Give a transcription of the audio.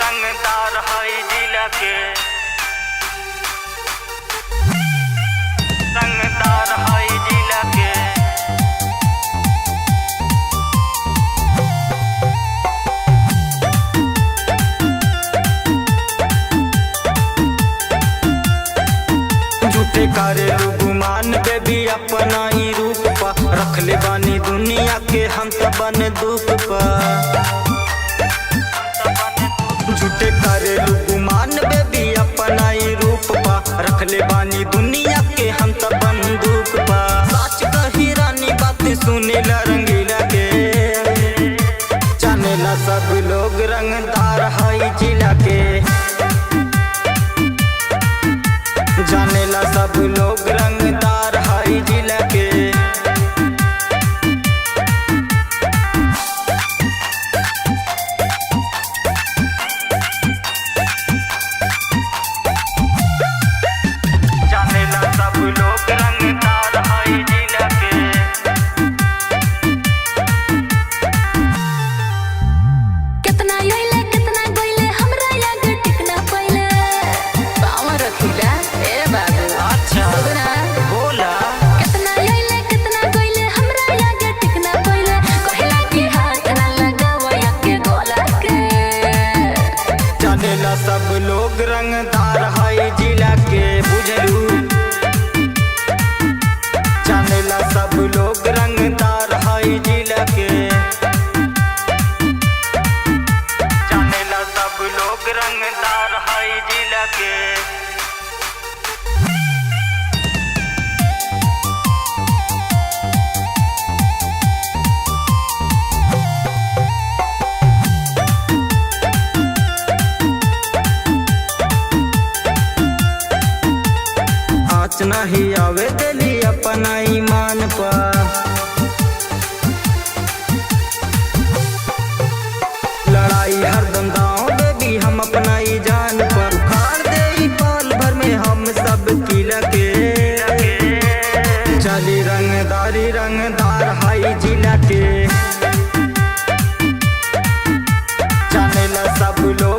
रंगदार है जिला के, रंगदार है जिला के। झूठे करे गुमान बेबी अपना ही रूप पा, रख ले बानी दुनिया के हम सब बंदूक पा। झूठे करे गुमान बेबी अपना ही रूप पा, रख ले बानी दुनिया के हम सब बंदूक पा। सच कही रानी बात सुने ला रंगीला के, जाने ला सब लोग रंगदार है जिला के, जाने ला सब लोग रंगदार है जिला के। जाने ला सब लोग रंगदार है जिला के। कितना आइले कितना गइले हमरा याद टिकना पहिले, पावर रखिला ए बाबू। अच्छा सुना बोला, कितना आइले कितना गइले हमरा याद टिकना पहिले, कहला कि हाथ ना लगावया के गोला के। जाने ला सब लोग रंगदार है जिला के, बुझलू। जाने ला सब लोग रंगदार है जिला के, जाने ला सब लोग रंगदार है जिला के। आँच नहीं आवे दिली अपना ईमान पर, लड़ाई हरदम दाव बेबी हम अपना ही जान पर, उखाड़ दे ई पल भर में हम सब किला के। चली रंगदारी रंगदार है जिला के, जाने ला सब लोग